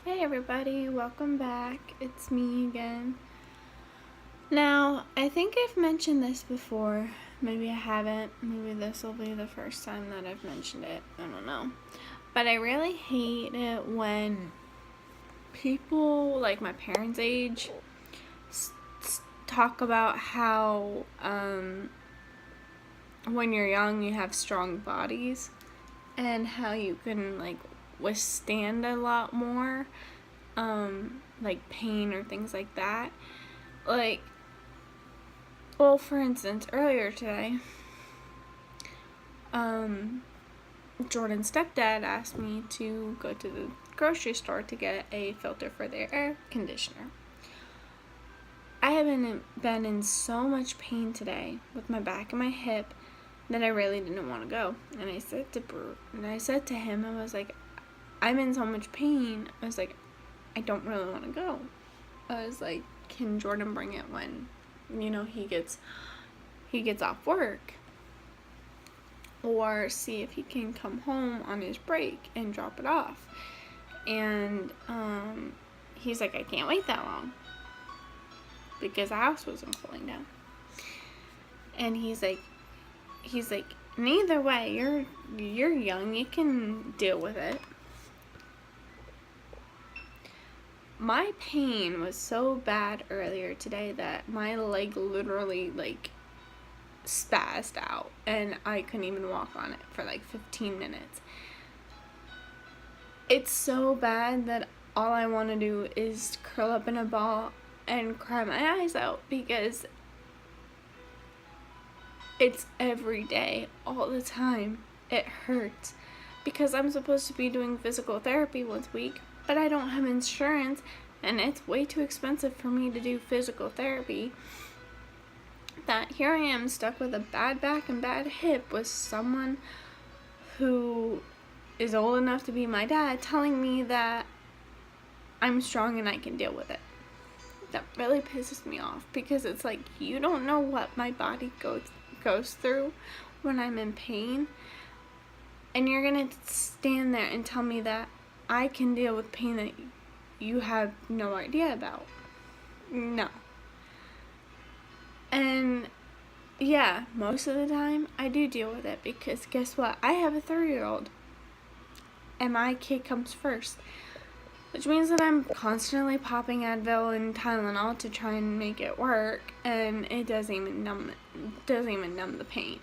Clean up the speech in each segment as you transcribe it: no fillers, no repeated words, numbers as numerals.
Hey everybody, welcome back. It's me again. Now, I think I've mentioned this before. Maybe I haven't. Maybe this will be the first time that I've mentioned it. I don't know. But I really hate it when people like my parents' age talk about how when you're young you have strong bodies and how you can withstand a lot more like pain or things like that. For instance, earlier today, Jordan's stepdad asked me to go to the grocery store to get a filter for their air conditioner. I have been in so much pain today with my back and my hip that I really didn't want to go. And I said to him, I was like, I'm in so much pain. I was like, I don't really want to go. I was like, can Jordan bring it when, he gets off work? Or see if he can come home on his break and drop it off. And he's like, I can't wait that long because the house wasn't cooling down. And he's like, neither way, you're young, you can deal with it. My pain was so bad earlier today that my leg literally spazzed out and I couldn't even walk on it for 15 minutes. It's so bad that all I want to do is curl up in a ball and cry my eyes out because it's every day, all the time. It hurts because I'm supposed to be doing physical therapy once a week, but I don't have insurance and it's way too expensive for me to do physical therapy. That here I am stuck with a bad back and bad hip with someone who is old enough to be my dad telling me that I'm strong and I can deal with it. That really pisses me off because it's like, you don't know what my body goes through when I'm in pain, and you're gonna stand there and tell me that I can deal with pain that you have no idea about. No. And yeah, most of the time I do deal with it because guess what? I have a 3-year-old and my kid comes first, which means that I'm constantly popping Advil and Tylenol to try and make it work, and it doesn't even numb the pain.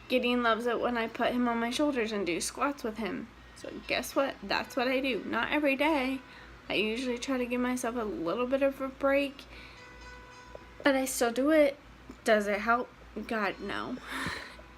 Gideon loves it when I put him on my shoulders and do squats with him. So guess what? That's what I do. Not every day. I usually try to give myself a little bit of a break, but I still do it. Does it help? God, no.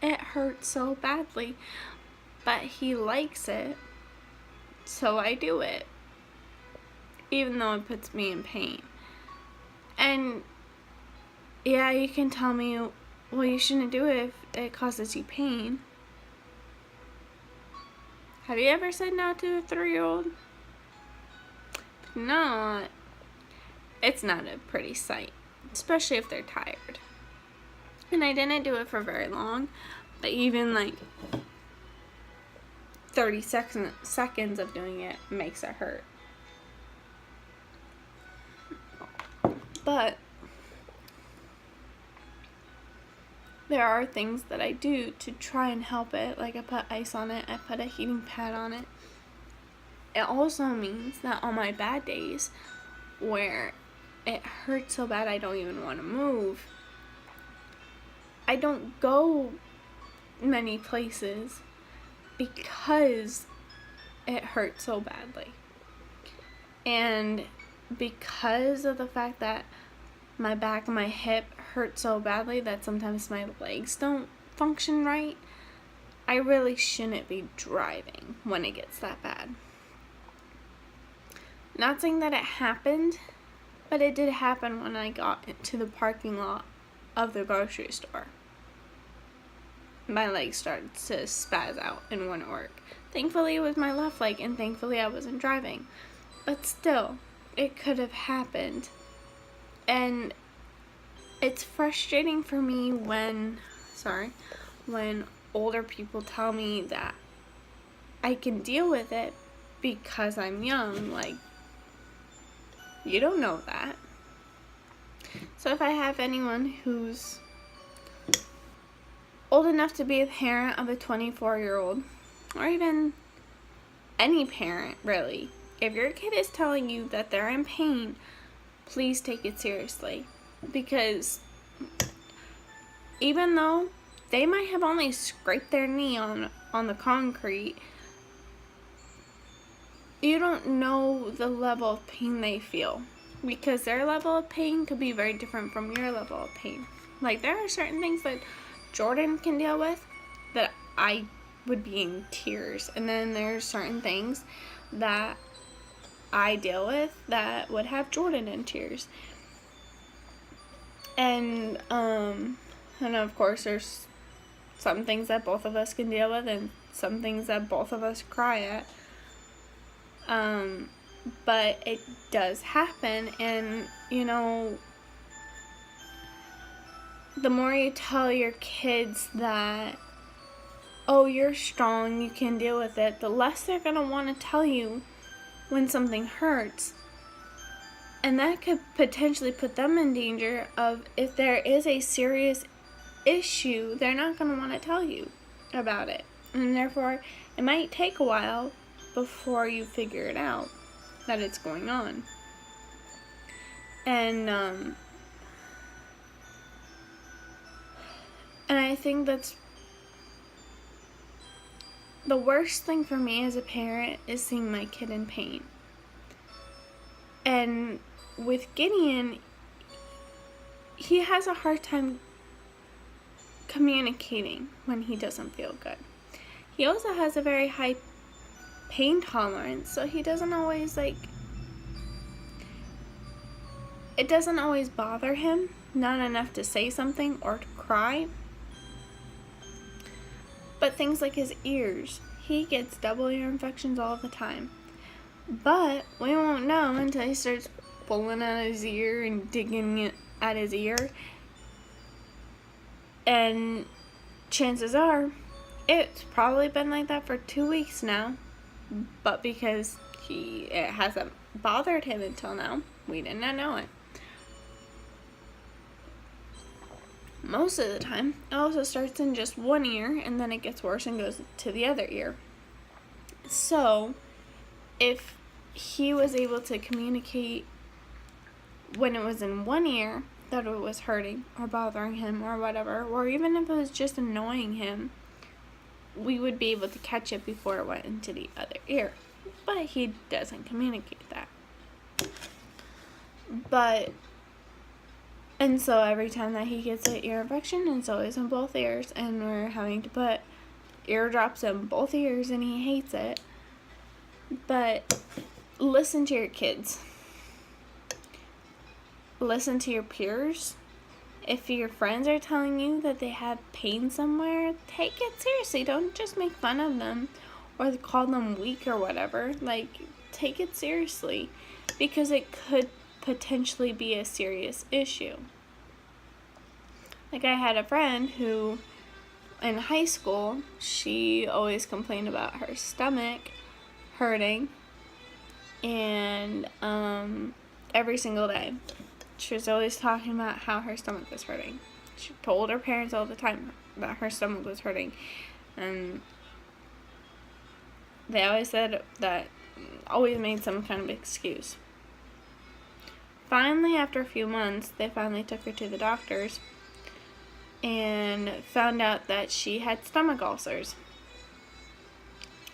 It hurts so badly, but he likes it, so I do it, even though it puts me in pain. And yeah, you can tell me, well, you shouldn't do it if it causes you pain. Have you ever said no to a 3-year-old? No, it's not a pretty sight, especially if they're tired. And I didn't do it for very long, but even 30 seconds of doing it makes it hurt. But there are things that I do to try and help it. Like I put ice on it, I put a heating pad on it. It also means that on my bad days where it hurts so bad I don't even want to move, I don't go many places because it hurts so badly. And because of the fact that my back and my hip hurt so badly that sometimes my legs don't function right, I really shouldn't be driving when it gets that bad. Not saying that it happened, but it did happen when I got into the parking lot of the grocery store. My legs started to spaz out and wouldn't work. Thankfully it was my left leg, and thankfully I wasn't driving. But still, it could have happened. And it's frustrating for me when older people tell me that I can deal with it because I'm young. Like, you don't know that. So if I have anyone who's old enough to be a parent of a 24-year-old, or even any parent, really, if your kid is telling you that they're in pain, please take it seriously. Because even though they might have only scraped their knee on the concrete, you don't know the level of pain they feel. Because their level of pain could be very different from your level of pain. Like, there are certain things that Jordan can deal with that I would be in tears. And then there's certain things that I deal with that would have Jordan in tears. And of course there's some things that both of us can deal with and some things that both of us cry at. But it does happen, and the more you tell your kids that, oh, you're strong, you can deal with it, the less they're going to want to tell you when something hurts. And that could potentially put them in danger of, if there is a serious issue, they're not going to want to tell you about it. And therefore, it might take a while before you figure it out that it's going on. And I think that's the worst thing for me as a parent, is seeing my kid in pain. And with Gideon, he has a hard time communicating when he doesn't feel good. He also has a very high pain tolerance, so he doesn't always, it doesn't always bother him, not enough to say something or to cry. But things like his ears, he gets double ear infections all the time. But we won't know until he starts pulling out his ear and digging at his ear. And chances are, it's probably been like that for 2 weeks now. But because it hasn't bothered him until now, we did not know it. Most of the time, it also starts in just one ear, and then it gets worse and goes to the other ear. So, if he was able to communicate when it was in one ear that it was hurting or bothering him or whatever, or even if it was just annoying him, we would be able to catch it before it went into the other ear. But he doesn't communicate that. And so every time that he gets an ear infection, it's always in both ears, and we're having to put eardrops in both ears, and he hates it. But listen to your kids. Listen to your peers. If your friends are telling you that they have pain somewhere, take it seriously. Don't just make fun of them or call them weak or whatever. Take it seriously, because it could potentially be a serious issue. I had a friend who, in high school, she always complained about her stomach hurting, and every single day. She was always talking about how her stomach was hurting. She told her parents all the time that her stomach was hurting. And they always said that, always made some kind of excuse. Finally, after a few months, they finally took her to the doctors and found out that she had stomach ulcers.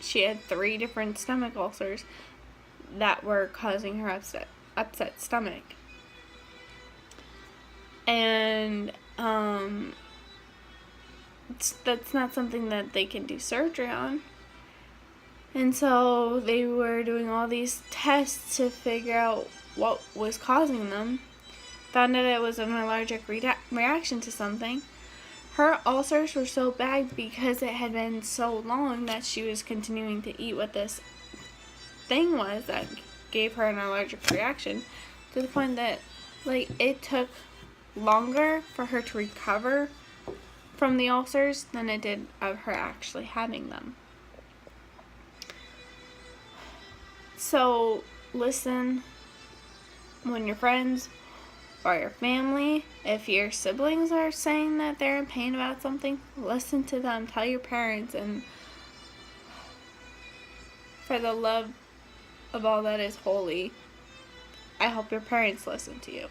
She had 3 different stomach ulcers that were causing her upset stomach. And that's not something that they can do surgery on. And so they were doing all these tests to figure out what was causing them. Found out it was an allergic reaction to something. Her ulcers were so bad because it had been so long that she was continuing to eat what this thing was that gave her an allergic reaction, to the point that it took longer for her to recover from the ulcers than it did of her actually having them. So listen when your friends or your family, if your siblings are saying that they're in pain about something, listen to them. Tell your parents, and for the love of all that is holy, I hope your parents listen to you,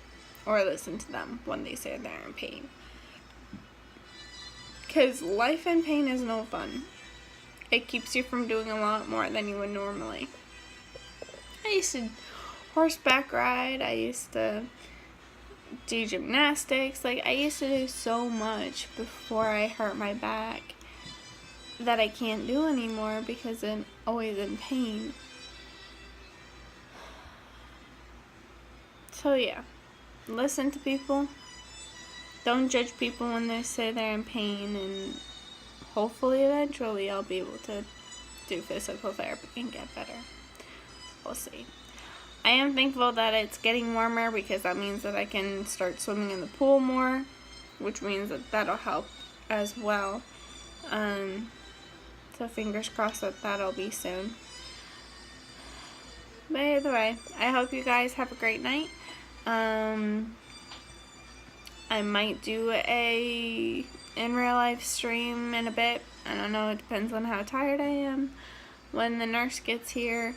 or listen to them when they say they're in pain. Because life in pain is no fun. It keeps you from doing a lot more than you would normally. I used to horseback ride. I used to do gymnastics. Like, I used to do so much before I hurt my back that I can't do anymore because I'm always in pain. So yeah, listen to people. Don't judge people when they say they're in pain, and hopefully eventually I'll be able to do physical therapy and get better. We'll see. I am thankful that it's getting warmer because that means that I can start swimming in the pool more, which means that that'll help as well. So fingers crossed that that'll be soon. But either way, I hope you guys have a great night. I might do a in real life stream in a bit. I don't know, it depends on how tired I am when the nurse gets here.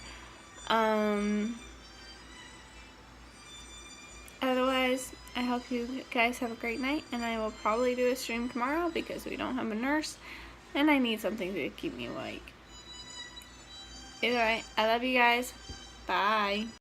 Otherwise, I hope you guys have a great night, and I will probably do a stream tomorrow because we don't have a nurse and I need something to keep me awake. Either way, I love you guys. Bye.